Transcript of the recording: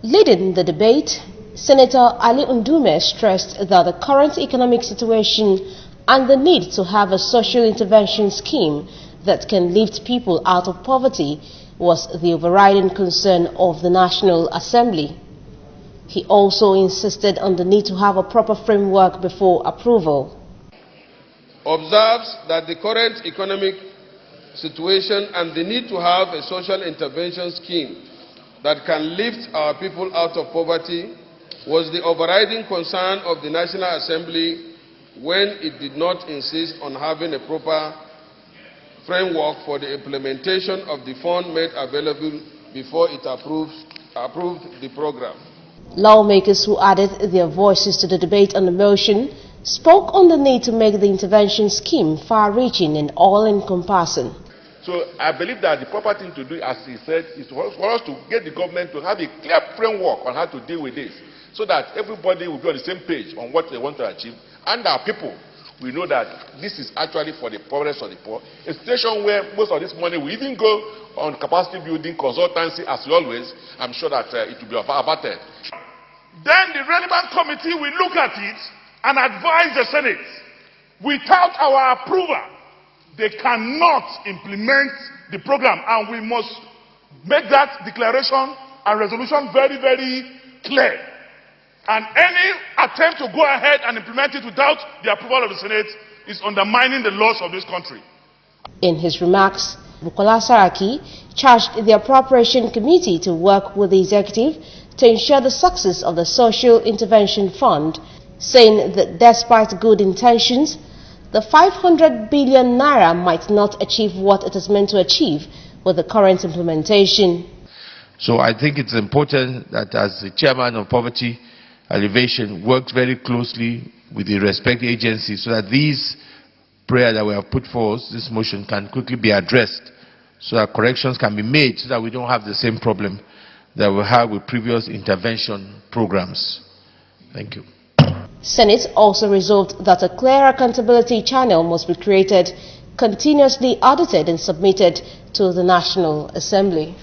Leading the debate, Senator Ali Ndume stressed that the current economic situation and the need to have a social intervention scheme that can lift people out of poverty was the overriding concern of the National Assembly. He also insisted on the need to have a proper framework before approval. Observes that the current economic situation and the need to have a social intervention scheme that can lift our people out of poverty was the overriding concern of the National Assembly when it did not insist on having a proper framework for the implementation of the fund made available before it approved the program. Lawmakers who added their voices to the debate on the motion spoke on the need to make the intervention scheme far-reaching and all-encompassing. So I believe that the proper thing to do, as he said, is for us to get the government to have a clear framework on how to deal with this, so that everybody will be on the same page on what they want to achieve, and our people we know that this is actually for the poorest of the poor, a situation where most of this money will even go on capacity building, consultancy, as always. I'm sure that it will be averted. Then the relevant committee will look at it and advise the Senate. Without our approval, they cannot implement the program, and we must make that declaration and resolution very, very clear. And any attempt to go ahead and implement it without the approval of the Senate is undermining the laws of this country. In his remarks, Bukola Saraki charged the Appropriation Committee to work with the executive to ensure the success of the Social Intervention Fund, saying that despite good intentions, the 500 billion naira might not achieve what it is meant to achieve with the current implementation. So I think it's important that as the chairman of Poverty Alleviation works very closely with the respective agencies so that these prayers that we have put forth, this motion, can quickly be addressed so that corrections can be made so that we don't have the same problem that we had with previous intervention programs. Thank you. Senate also resolved that a clear accountability channel must be created, continuously audited and submitted to the National Assembly.